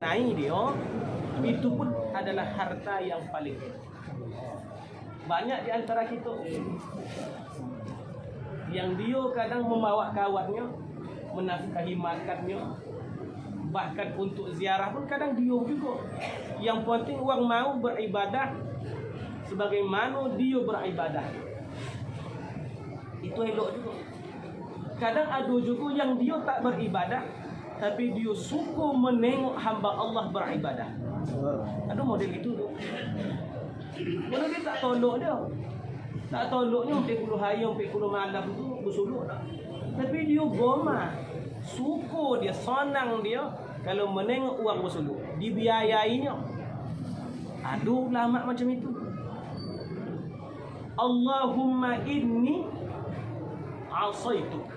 Naik dia, itu pun adalah harta yang paling banyak di antara kita yang dia kadang membawa kawannya, menafkahi makannya, bahkan untuk ziarah pun kadang dia juga. Yang penting orang mau beribadah sebagaimana dia beribadah, itu elok juga. Kadang ada juga yang dia tak beribadah, tapi dia suka menengok hamba Allah beribadah. Ada model itu tu. Kalau dia tak tolok dia, tak toloknya 40 hari, 40 malam tu bersuluk tak. Tapi dia goma, suka dia, senang dia kalau menengok orang bersuluk, dibiayainya. Ada ulama macam itu. Allahumma inni asaituk.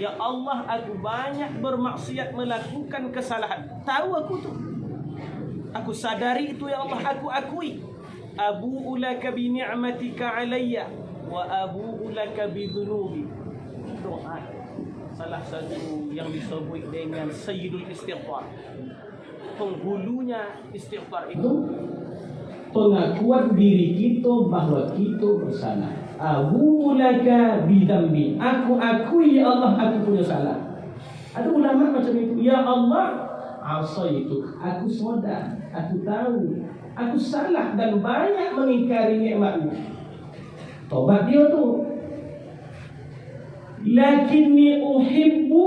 Ya Allah, aku banyak bermaksiat, melakukan kesalahan. Tahu aku tu. Aku sadari itu ya Allah, aku akui. Abu'u laka bi ni'matika alayya wa abu'u laka bi dhunubi. Doa salah satu yang disebut dengan Sayyidul Istighfar. Penghulunya istighfar itu pengakuan diri kita bahawa kita bersalah. Abu'u laka bidambi. Aku akui ya Allah, aku punya salah. Ada ulama macam itu. Ya Allah, asaituk. Aku sadar, aku tahu, aku salah dan banyak mengingkari nikmat-Mu. Tobat dia tu. Lakinni uhibbu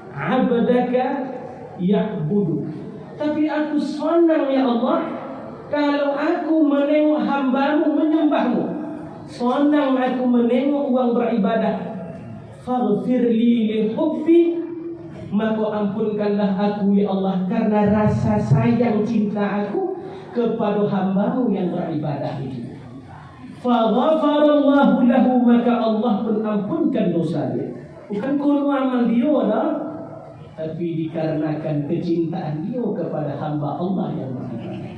'abdaka ya'budu. Tapi aku senang ya Allah kalau aku menengok hamba-Mu menyembah-Mu. Senang aku menengok orang beribadah. Faghfirli li hubbi, maka ampunkanlah aku ya Allah karena rasa sayang cinta aku kepada hamba-Mu yang beribadah itu. Faghfarallahu lahu, maka Allah pun ampunkan dosa dia. Bukan kerana amal dia lah, tapi dikarenakan kecintaan dia kepada hamba Allah yang beribadah.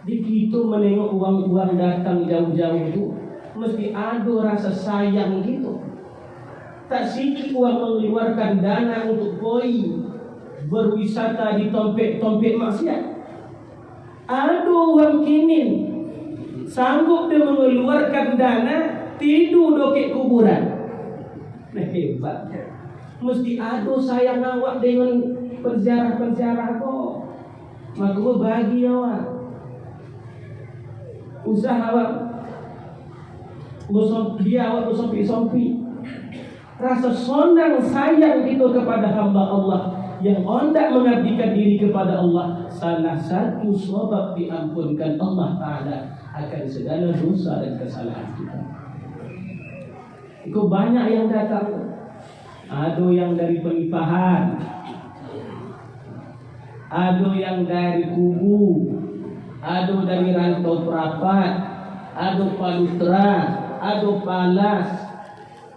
Di kita menengok orang-orang datang jauh-jauh tu, mesti ada rasa sayang gitu. Tak sikit orang mengeluarkan dana untuk pergi berwisata di tempat-tempat maksiat. Ada orang kini sanggup dia mengeluarkan dana tidur dokek kuburan. Hebat. Mesti ada sayang awak dengan penziarah-penziarah kau. Maka bagi awak usaha awak dia awak bersompi-sompi. Rasa senang sayang kita kepada hamba Allah yang hendak mengabdikan diri kepada Allah, salah satu sebab diampunkan Allah Ta'ala akan segala dosa dan kesalahan kita. Itu banyak yang datang. Ada yang dari penipahan, ada yang dari kubu, ada dari rantau perapat, ada palutra, ada palas,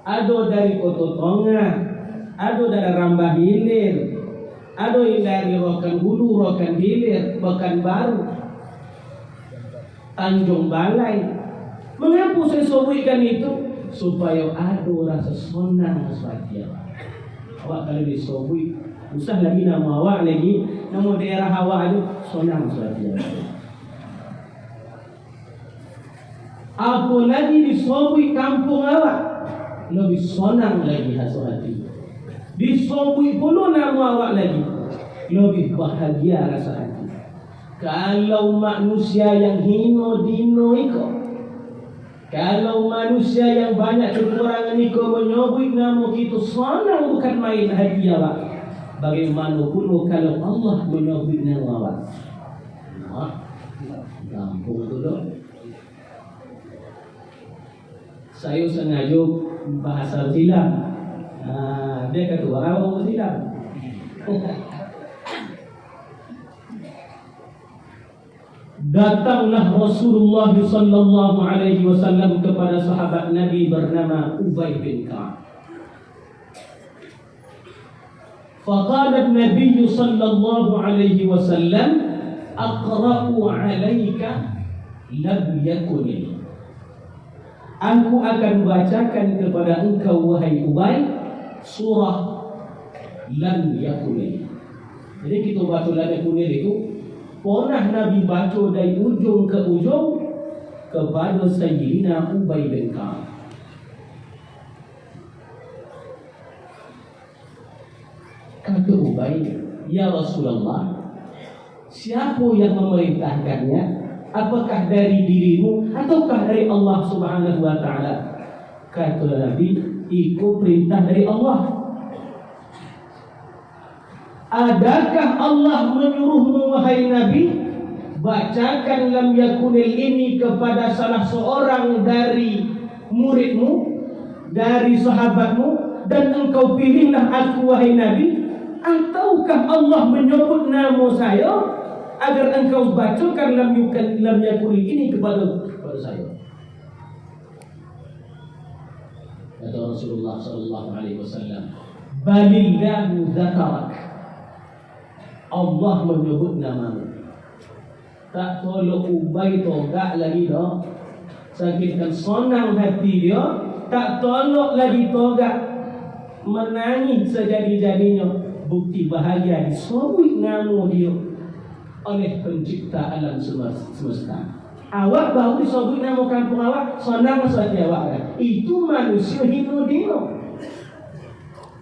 ada dari Kota Tengah, ada dari Rambah Hilir, ada yang dari Rokan Hulu, Rokan Hilir, Pekanbaru, Tanjung Balai. Mengapa saya sebutkan itu? Supaya ada rasa senang saja. Awak kalau disebut, usah lagi nama awak lagi, nama daerah awak itu senang saja. Apalagi disebut kampung awak, lebih senang lagi hati. Disebut pula nama awak lagi, lebih bahagia rasa hati. Kalau manusia yang hina dino iko, kalau manusia yang banyak kekurangan iko menyebut nama kita, senang bukan main hati awak. Bagaimanapun kalau Allah menyebut nama awak, kampung tu dah. Saya sengaja bahasa silam. Dia kata orang silam. Datanglah Rasulullah sallallahu alaihi wasallam kepada sahabat Nabi bernama Ubay bin Ka'ab. Faqala an-nabiy sallallahu alaihi wasallam, aqra'u 'alaika lam yakun. Aku akan bacakan kepada engkau wahai Ubay surah Lam Yakun. Jadi kita baca lagu kunir itu pernah Nabi baca dari ujung ke ujung kepada Sayyidina Ubay bin Ka'ab. Kata Ubay, ya Rasulullah, siapa yang memerintahkannya? Apakah dari dirimu ataukah dari Allah Subhanahu wa ta'ala? Kata Nabi, ikut perintah dari Allah. Adakah Allah menyuruhmu wahai Nabi, bacakan lam yakunil ini kepada salah seorang dari muridmu, dari sahabatmu, dan engkau pilihlah aku wahai Nabi? Ataukah Allah menyebut nama saya agar engkau bacakan lam yakunil ini kepada saya? Kata Rasulullah sallallahu alaihi wasallam, balillahu dzakarak. Allah menyebut namamu. Tak tolong Ubay togak lagi dah. Sakitkan sonang hati dia, tak tolong lagi togak menangis sejadi-jadinya. Bukti bahagia disebut nama dia oleh pencipta alam semesta. Awak baru disebut nama kampung awak, sonang saja awak kan. Itu manusia hina dia.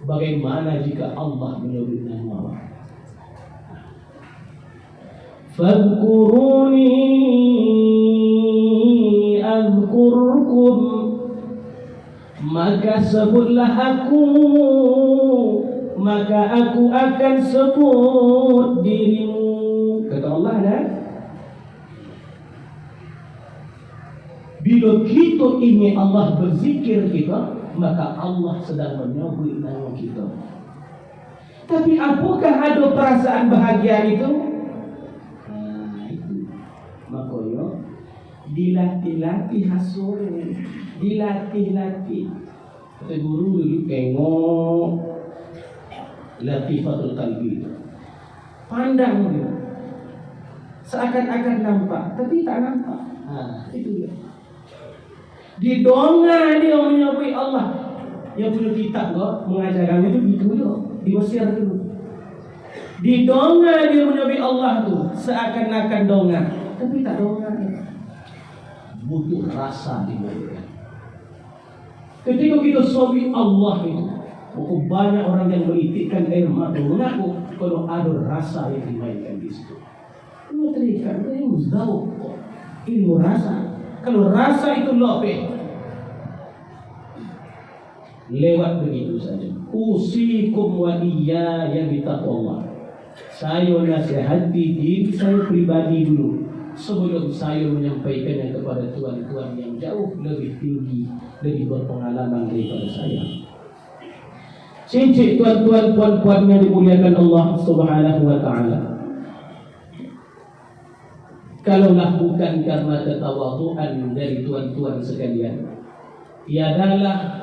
Bagaimana jika Allah menyebut nama awak? Fadhkuruni adhkurkum, maka sebutlah aku, maka aku akan sebut dirimu. Kata Allah dah. Bila kita ingin Allah berzikir kita, maka Allah sedang menyebut nama kita. Tapi apakah ada perasaan bahagia itu? Makanya dilatih-latih hasil, dilatih-latih. Kata guru dulu tengok Latifatul Qalbi, pandang dia, seakan-akan nampak tapi tak nampak. Itu dia. Di dongeng dia menyebut Allah. Yang punya kitab mengajarkan itu gitu dia. Di Mesir dulu. Di dongeng dia menyebut Allah tu seakan-akan dongeng, tapi tak dongeng. Butuh rasa dimainkan. Ketika kita sebut Allah itu, banyak orang yang menitikkan air mata mengaku kalau ada rasa yang dimainkan di situ. Kamu terikat, ilmu zauk, ilmu rasa. Kalau rasa itu lebih, lewat begitu saja. Usikum wa iyaya bitaqwallah. Saya nasihati diri saya pribadi dulu sebelum saya menyampaikannya kepada tuan-tuan yang jauh lebih tinggi, lebih berpengalaman daripada saya. Cincin tuan-tuan, puan-puan yang dimuliakan Allah Subhanahu wa ta'ala, kalaulah bukan karena ketawaduan dari tuan-tuan sekalian, tiadalah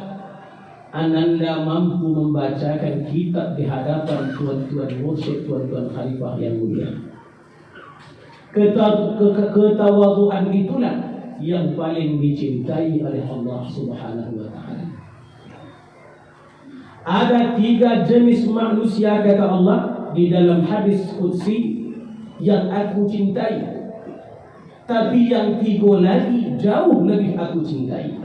ananda mampu membacakan kitab di hadapan tuan-tuan mursyid, tuan-tuan khalifah yang mulia. Ketawaduan itulah yang paling dicintai oleh Allah Subhanahu wa ta'ala. Ada 3 jenis manusia, kata Allah di dalam hadis qudsi, yang aku cintai, tapi yang 3 lagi jauh lebih aku cintai.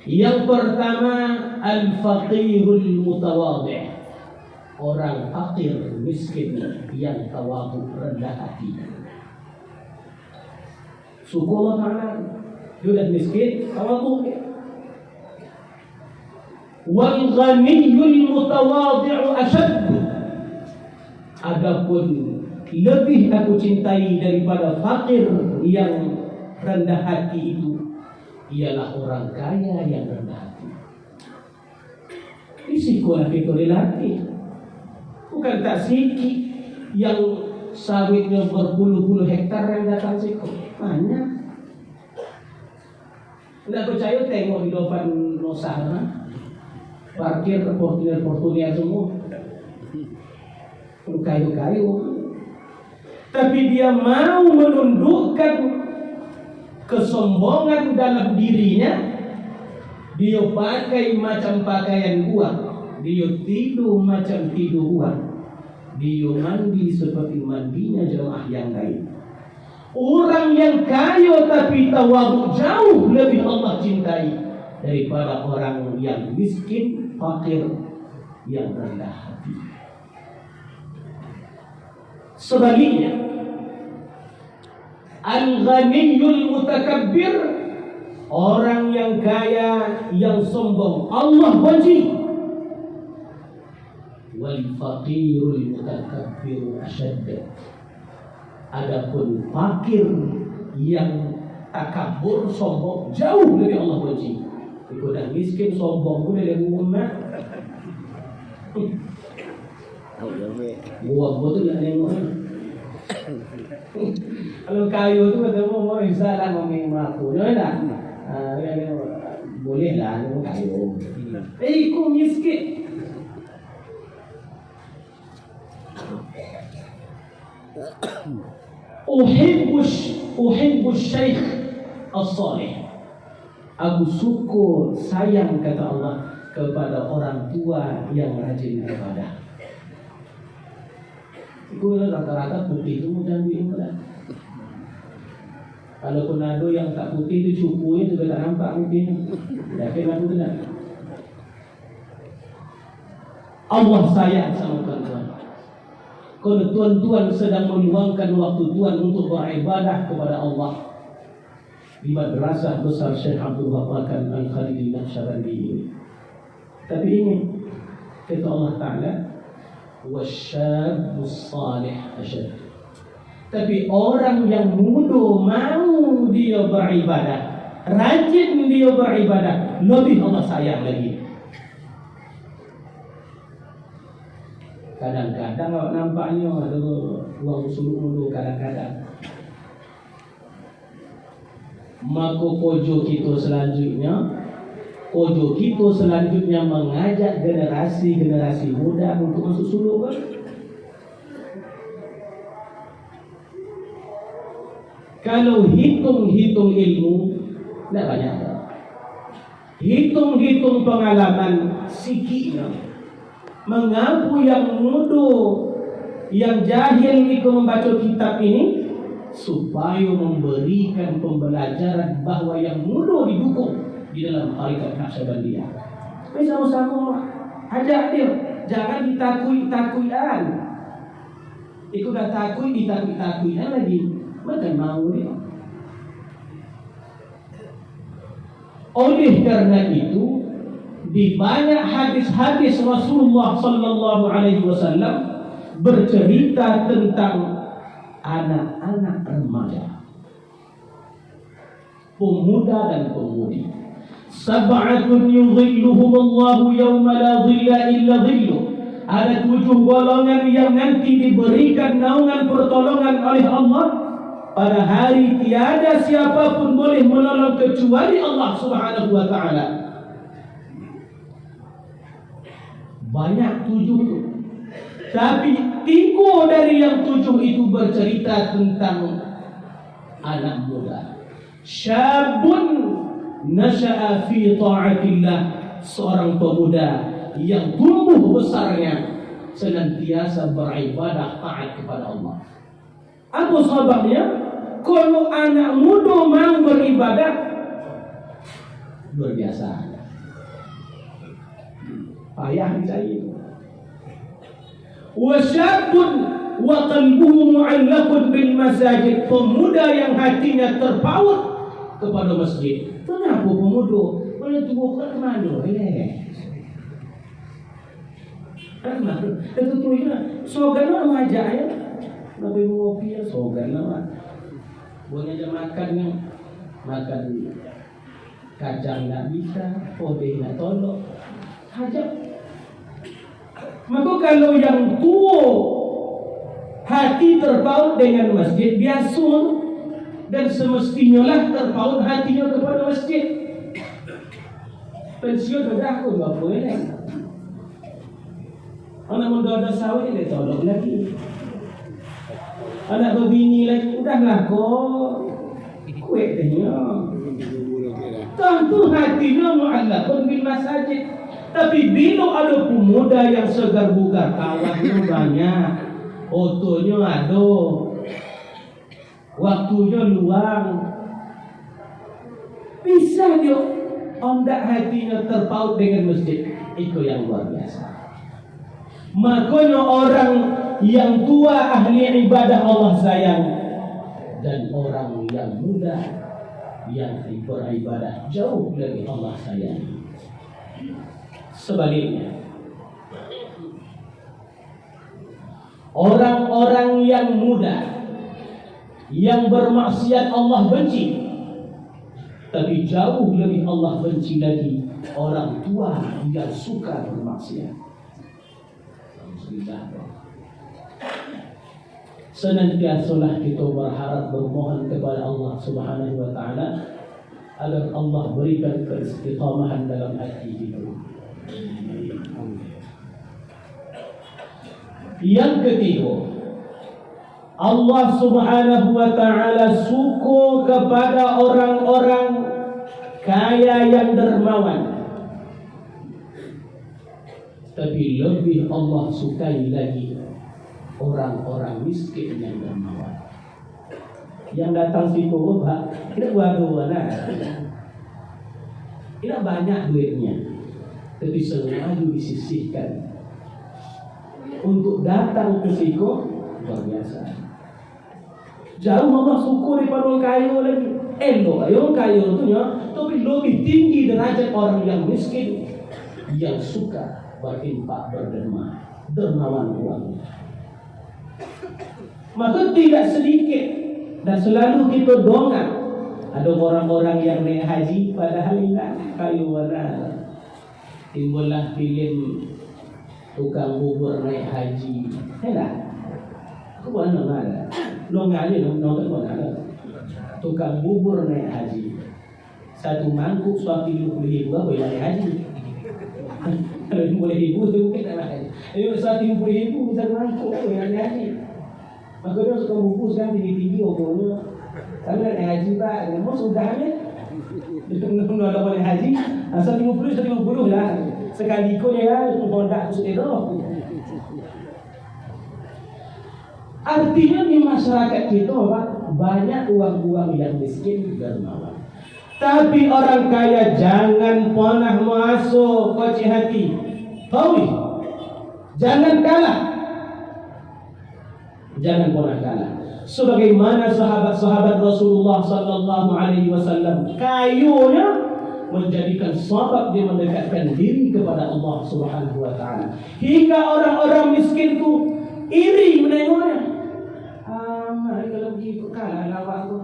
Yang pertama, al-faqirul mutawadhi', orang fakir miskin yang tawadhu, rendah hati. Syukur Allah Ta'ala, dia dah miskin, tawadhu. Wal ghaniyul mutawadhi'u asyad, adapun lebih aku cintai daripada fakir yang rendah hati itu ialah orang kaya yang rendah hati. Risikolah kita dilatih. Bukan tak sikit yang sawitnya berpuluh-puluh hektar yang datang siku. Banyak. Tidak percaya, tengok di depan Nusana, parkir Fortuner semua, kayu-kayu. Tapi dia mau menundukkan kesombongan dalam dirinya. Dia pakai macam pakaian uang, dia tidur macam tidur uang, dia mandi seperti mandinya jemaah yang lain. Orang yang kaya tapi tawadhu jauh lebih Allah cintai daripada orang yang miskin, fakir, yang rendah hati. Sebaliknya, al-ghaniyul mutakabbir, orang yang kaya yang sombong, Allah benci. Wal faqirul mutakabbir asyad. Adapun fakir yang takabur, sombong, jauh lebih Allah benci. Ikut dan miskin, sombong pun ada umat. Buat betul yang nengok. Kalau kayu tu kata mau bisa lah memang aku, dah. Boleh lah nengok kayu. Ikut miskin. Uhibbu syekh as-salih. Aku syukur, sayang kata Allah kepada orang tua yang rajin beribadah. Itu rata-rata putih itu mudah diingat. Kalau pun ada yang tak putih itu cukup juga tak nampak putih. Yakin aku tidak? Allah sayang sama tuan-tuan. Kalau tuan-tuan sedang meluangkan waktu tuan untuk beribadah kepada Allah di madrasah besar Syekh Abdul Wahab Al-Khalili Naqsyabandi ini. Tapi ini kata Allah Ta'ala, wasyabus salih asyad. Tapi orang yang muda mau dia beribadah, rajin dia beribadah, lebih Allah sayang lagi. Kadang-kadang awak nampaknya ada uang suluk dulu kadang-kadang. Maka kojo kita selanjutnya mengajak generasi muda untuk masuk suluk kan? Kalau hitung-hitung ilmu tidak banyak. Hitung-hitung pengalaman sikitnya. Mengaku yang muda, yang jahil ikut membaca kitab ini supaya memberikan pembelajaran bahawa yang muda didukung di dalam tarekat Naqsyabandiyah. Mari sama-sama ajak dia, jangan ditakui-takuian. Ikut dah takui, ditakui-takuian lagi. Bukan mau dia. Oleh karena itu, di banyak hadis-hadis Rasulullah sallallahu alaihi wasallam bercerita tentang anak-anak remaja, pemuda dan pemudi. Sab'atun yudhilluhumullahu yawma la dhilla illa dhilluh. Ada 7 golongan yang nanti diberikan naungan pertolongan oleh Allah pada hari tiada siapapun boleh menolong kecuali Allah Subhanahu wa taala. Banyak 7, tapi 3 dari yang 7 itu bercerita tentang anak muda. Syabun nasha'a fi ta'atillah, seorang pemuda yang tumbuh besarnya senantiasa beribadah taat kepada Allah. Apa sebabnya? Kalau anak muda mau beribadah, luar biasa. Payah dicari. Wasyabun wa qalbuhu mu'allaqun bil masajid, pemuda yang hatinya terpaut kepada masjid. Kenapa pemuda? Boleh tubuh ke mana? Itu tu ina. Slogan orang ajak ya. Nabi ngopi ya slogan lah. Boleh aja makan kacang tak bisa, podeh nak tolong. Hajat. Maka kalau yang tua hati terpaut dengan masjid, biasa dan semestinya lah terpaut hatinya kepada masjid. Pensiun dah aku tak boleh. Anak muda ada sawit dia tolong lagi. Anak berbini lagi, udahlah kau kuat dia. Tentu hatinya mu'allaqun bil masajid. Tapi bila ada pemuda yang segar bugar, kawannya banyak, Otonya ada, waktunya luang. Bisa dia ondak hatinya terpaut dengan masjid. Itu yang luar biasa. Makanya orang yang tua ahli ibadah Allah sayang, dan orang yang muda yang beribadah jauh lebih Allah sayang. Sebaliknya, orang-orang yang muda yang bermaksiat Allah benci, tapi jauh lebih Allah benci lagi orang tua yang suka bermaksiat. Senantiasalah kita berharap, bermohon kepada Allah Subhanahu wa taala agar Allah berikan keistiqamahan dalam hati kita. Yang ketiga, Allah Subhanahu wa taala suka kepada orang-orang kaya yang dermawan. Tapi lebih Allah sukai lagi orang-orang miskin yang dermawan. Yang datang situ, oh Pak, kita buat mana? Tidak banyak duitnya, tapi selalu disisihkan untuk datang ke situ. Luar biasa. Jauh Allah syukur daripada orang kaya lagi. Orang kaya itu ya, tapi lebih tinggi derajat orang yang miskin yang suka berinfak, dermawan uang. Maka tidak sedikit dan selalu kita dongak ada orang-orang yang naik haji padahal tidak kayu warna. Timbullah film tukang bubur naik haji. Tidak. Aku bukan ada. Nonton ada. Tukang bubur naik haji. Satu mangkuk suap 50.000 apa yang naik haji. Kalau 50.000 itu mungkin tak naik haji. Jadi suap 50.000 satu mangkuk apa yang naik haji. Maka dia suka bungkus kan tinggi-tinggi ogonya. Tapi naik haji Pak, mau sudahnya. Kalau ada boleh haji, asal 50 lah. Sekali ikut ya, itu kondak sudah. Artinya di masyarakat kita Pak, banyak uang-uang yang miskin dermawan. Tapi orang kaya jangan pernah masuk koci hati. Tahu? Jangan kalah. Jangan pernah kalah. Sebagaimana sahabat-sahabat Rasulullah sallallahu alaihi wasallam kayunya menjadikan sebab dia mendekatkan diri kepada Allah Subhanahu wa taala. Hingga orang-orang miskin itu iri menengoknya. Kalau begitu kalah lawak tu.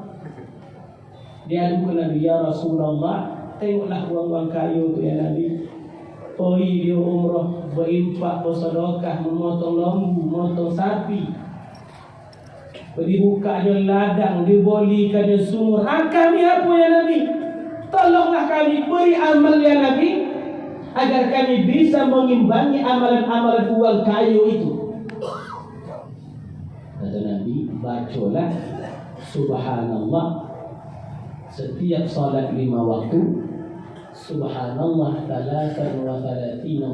Dia adu ke Nabi, ya Rasulullah, tengoklah uang-uang kayu tu ya Nabi. Pergi dia umrah, berinfak, bersedekah, memotong lembu, memotong sapi. Dibukanya ladang, dibolikannya sumur. Kami apa ya Nabi? Tolonglah kami, beri amal ya Nabi, agar kami bisa mengimbangi amalan-amalan uang kayu itu. Kata Nabi, bacalah Subhanallah setiap salat 5 waktu. Subhanallah 33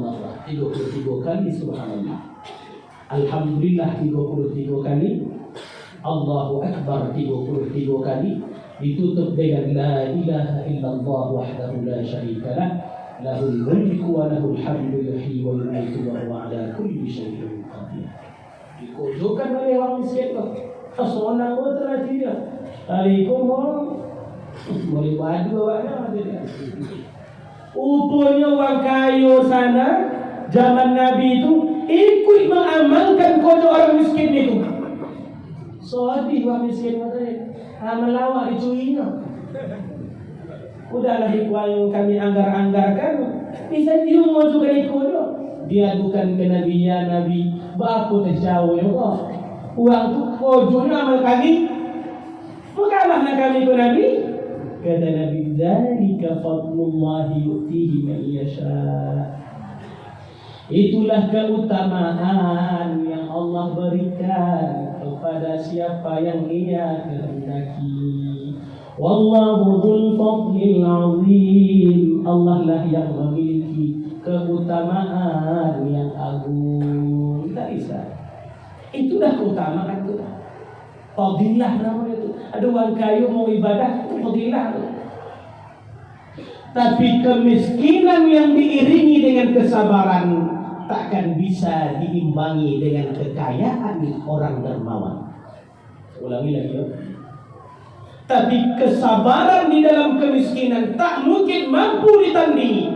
marrah, 33 kali Subhanallah. Alhamdulillah 33 kali. Allahu Akbar 33 kali. Ditutup dengan la ilaha illallah wahdahu la syarika lah, lahul mulku wa lahul hamdu yuhyi wa yumiitu wa huwa ala kulli syai'in qadir. Dikujukan oleh orang miskin tu. Seorang pun telah dia. Assalamualaikum. Boleh baju awaknya dia. Rupanya orang kaya sana zaman Nabi itu ikut mengamalkan kode orang miskin itu. Soalnya orang miskin katanya amal awak dicurinya. Udahlah ikhwan yang kami anggar-anggarkan, bisa dia mau juga ikut. Dia bukan ke Nabi, ya Nabi, berapa terjauh ya Allah. Uang tu kojurnya amal kami. Bukanlah kami ke Nabi. Kata Nabi, dzalika fadlullahi yu'tihi man yasha. Itulah keutamaan yang Allah berikan kepada siapa yang Ia kehendaki. Wallahu dzul fadlil azim. Allah lah yang memiliki keutamaan yang agung. Tak bisa. Itulah keutamaan itu. Fadilah namanya itu. Ada orang kaya mau ibadah, itu fadilah itu. Tapi kemiskinan yang diiringi dengan kesabaran takkan bisa diimbangi dengan kekayaan orang dermawan. Ulangi lagi ya. Tapi kesabaran di dalam kemiskinan tak mungkin mampu ditandingi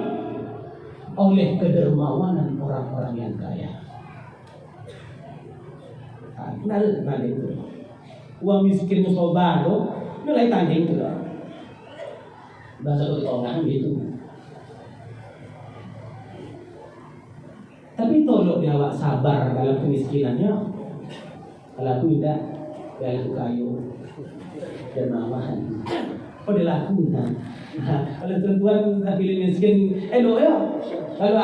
oleh kedermawanan orang-orang yang kaya. Kenal itu. Uang miskin musoba tu, nilai tanding tu lah. Bahasa orang gitu. Tapi tolong dia awak sabar dalam kemiskinannya. Kalau aku tidak, kalau aku kayu dermawan. Oh dia lakukan. Kalau tuan-tuan tak pilih miskin, elok ya. Kalau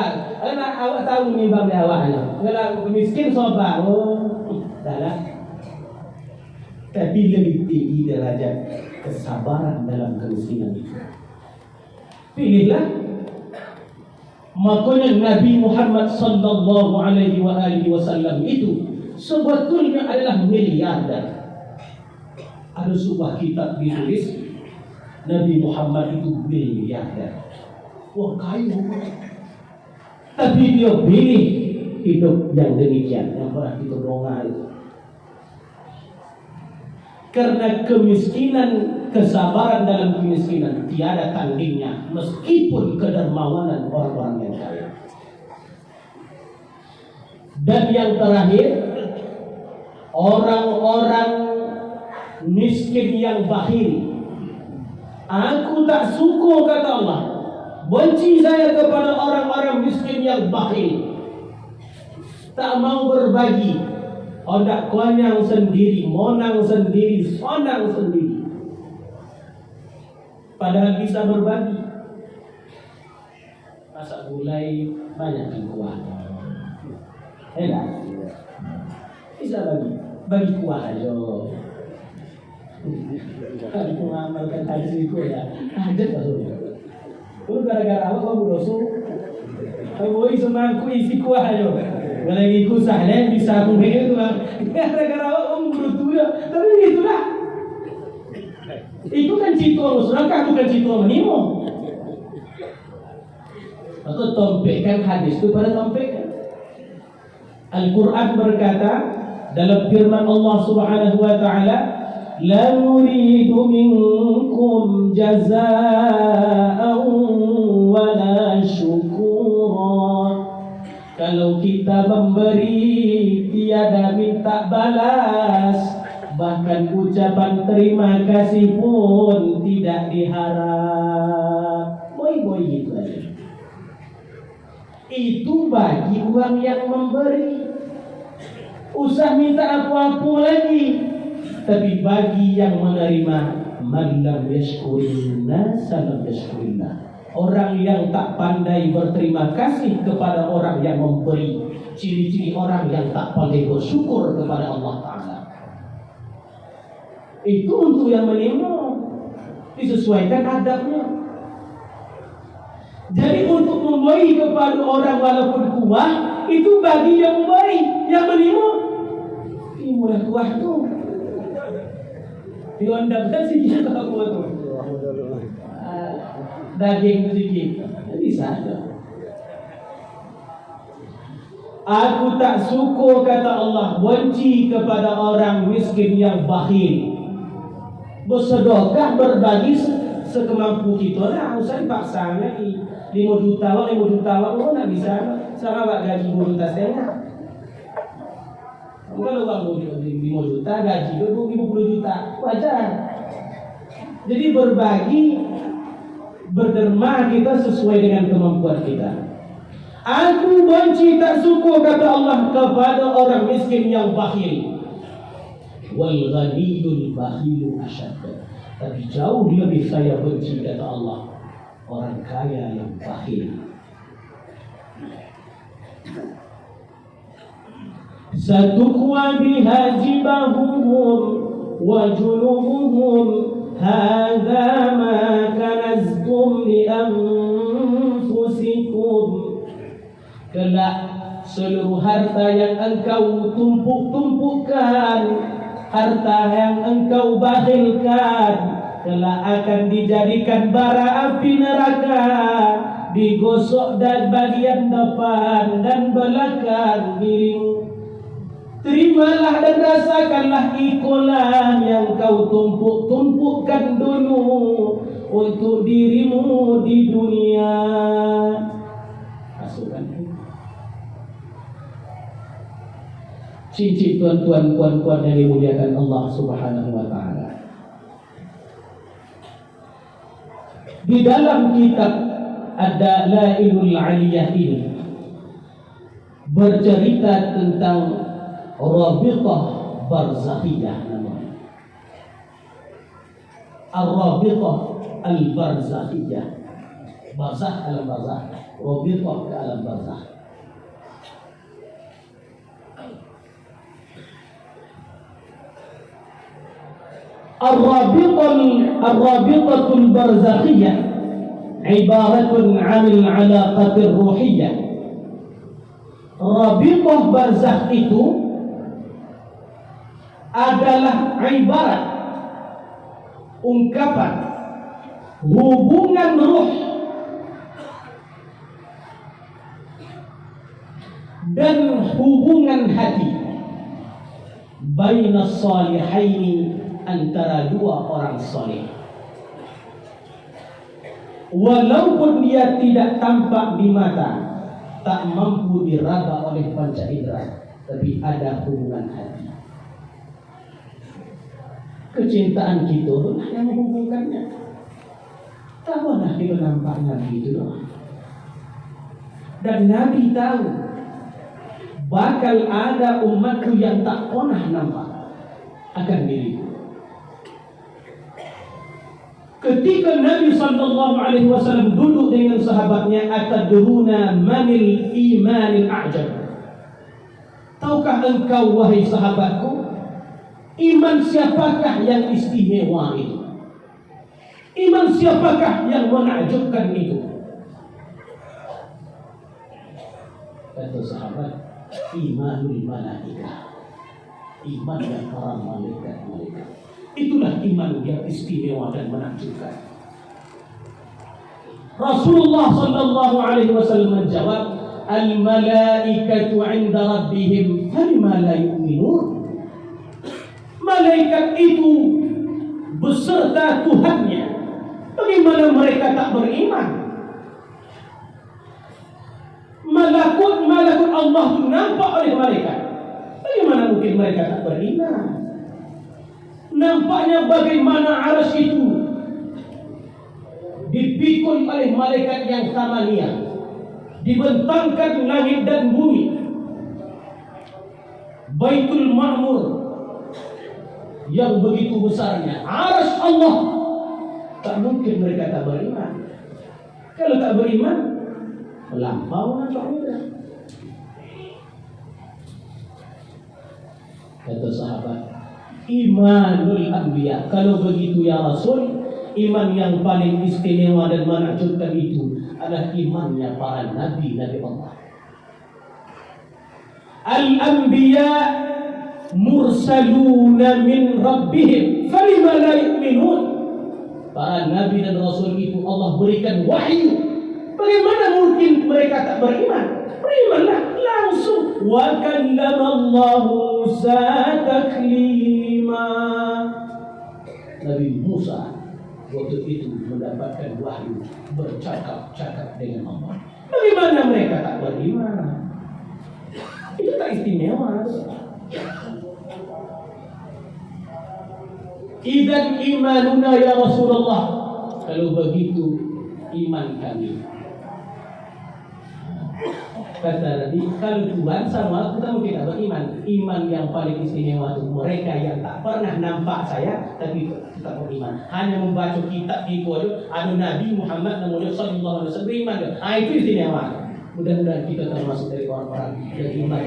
awak tahu nimbang dia awak. Kalau miskin sobat, dah lah. Tapi lebih tinggi derajat kesabaran dalam kemiskinan itu. Pilihlah. Makanya Nabi Muhammad sallallahu alaihi wasallam itu sebetulnya adalah miliarder. Ada sebuah kitab ditulis Nabi Muhammad itu miliarder. Wah kaya. Tapi dia pilih hidup yang demikian, yang pernah kita dengar itu. Karena kemiskinan, kesabaran dalam kemiskinan tiada tandingnya meskipun kedermawanan orang-orang yang kaya. Dan yang terakhir, orang-orang miskin yang bakhil. Aku tak suka kata Allah, benci saya kepada orang-orang miskin yang bakhil, tak mau berbagi. Odak konyang sendiri, monang sendiri, sonang sendiri. Padahal bisa berbagi. Masak gulai banyak yang kuah. Enak. Bisa bagi kuah aja. Kalau mengamalkan hadis itu ya, aja masuk. Lu gara-gara apa kamu dosu? Kamu semangku isi kuah aja. Kalau ikut sahlen bisa aku begitu kan? Gara-gara orang berutu ya, tapi itulah. Itu kan cito musraka, bukan cito menimo. Maka tompekkan hadis itu pada tompekkan. Al-Quran berkata dalam firman Allah Subhanahu Wa Taala, "La nuridu minkum jazaa'an wa la syukura." Kalau kita memberi tiada minta balas, bahkan ucapan terima kasih pun tidak diharap. Boy gitu aja. Itu bagi orang yang memberi. Usah minta apa-apa lagi. Tapi bagi yang menerima, man lam yashkurin nas lam yashkurillah. Orang yang tak pandai berterima kasih kepada orang yang memberi. Ciri-ciri orang yang tak pandai bersyukur kepada Allah Ta'ala. Itu untuk yang menerima, disesuaikan adabnya. Jadi untuk memberi kepada orang walaupun kuah, itu bagi yang memberi. Yang menerima, ini murah kuah tu. Diondapkan sikit kalau kuah tu. Daging sedikit, bisa saja. Aku tak suka kata Allah, benci kepada orang miskin yang bakhil. Bersedekah berbagi sekemampu kita lah, usah dipaksa lagi. 5 juta, oh nak bisa. Sama bak gaji 5 juta setengah. Kalau bang 5 juta gaji 50 juta, wajar. Jadi berbagi, berderma kita sesuai dengan kemampuan kita. Aku benci tak suka kata Allah kepada orang miskin yang bakhil. Wal ghaniyul bakhilu asyad. Tapi jauh lebih saya benci kata Allah orang kaya yang bakhil. Satukwa biha jibahum wa junubuhum, hadha ma kanaztum li anfusikum. Kelak seluruh harta yang engkau tumpuk-tumpukkan, harta yang engkau bakhilkan, kelak akan dijadikan bara api neraka, digosok dan bagian depan dan belakang dirimu. Terimalah dan rasakanlah ikolan yang kau tumpuk-tumpukkan dulu untuk dirimu di dunia. Masukkan cincin tuan-tuan, puan-puan yang dimuliakan Allah Subhanahu wa ta'ala. Di dalam kitab Ad-Dalailul Aliyah ini bercerita tentang Rabithah Barzakhiyah namanya. Ar-Rabithah Al-Barzakhiyah. Barzakh alam barzakh, Rabithah ke alam barzakh. الرابطة البرزخية عبارة عن العلاقة الروحية. Rabithah barzakh itu adalah ibarat ungkapan hubungan ruh dan hubungan hati baina salihaini, antara dua orang saleh. Walaupun dia tidak tampak di mata, tak mampu diraba oleh panca indera, tapi ada hubungan hati. Kecintaan kita yang menghubungkannya. Tak pernah kita nampak Nabi itu doang. Dan Nabi tahu bakal ada umatku yang tak pernah nampak akan diriku. Ketika Nabi SAW duduk dengan sahabatnya, atadruna manil imanil a'jab. Tahukah engkau wahai sahabatku, iman siapakah yang istimewa itu? Iman siapakah yang menakjubkan itu? Kata sahabat, imanul malaikah, iman yang para malaikat-malaikat. Itulah iman yang istimewa dan menakjubkan. Rasulullah sallallahu alaihi wasallam menjawab, al-malaikatu 'inda rabbihim falima la yu'minun. Malaikat itu beserta Tuhannya, bagaimana mereka tak beriman? Malakut Allah itu nampak oleh malaikat, bagaimana mungkin mereka tak beriman? Nampaknya bagaimana arsy itu dipikul oleh malaikat yang samaniyah, dibentangkan langit dan bumi. Baitul Ma'mur yang begitu besarnya, arsy Allah, tak mungkin mereka tak beriman. Kalau tak beriman, melampau nampaknya. Kata sahabat, imanul anbiya. Kalau begitu ya Rasul, iman yang paling istimewa dan menakjubkan itu adalah imannya para nabi-nabi Allah. Al-anbiya mursaluna min rabbihim falima la yu'minun. Para nabi dan rasul itu Allah berikan wahyu, bagaimana mungkin mereka tak beriman? Berimanlah langsung. Wa kallama Allah Musa taklima. Nabi Musa waktu itu mendapatkan wahyu, bercakap-cakap dengan Allah. Bagaimana mereka tak beriman? Itu tak istimewa. Idan imanuna ya Rasulullah. Kalau begitu iman kami. Kata Nabi, kalau Tuhan sama kita mungkin tak beriman. Iman yang paling istimewa itu mereka yang tak pernah nampak saya tapi tetap beriman. Hanya membaca kitab itu ada Nabi Muhammad sallallahu alaihi wasallam beriman. Itu istimewa. Mudah-mudahan kita termasuk dari orang-orang yang iman.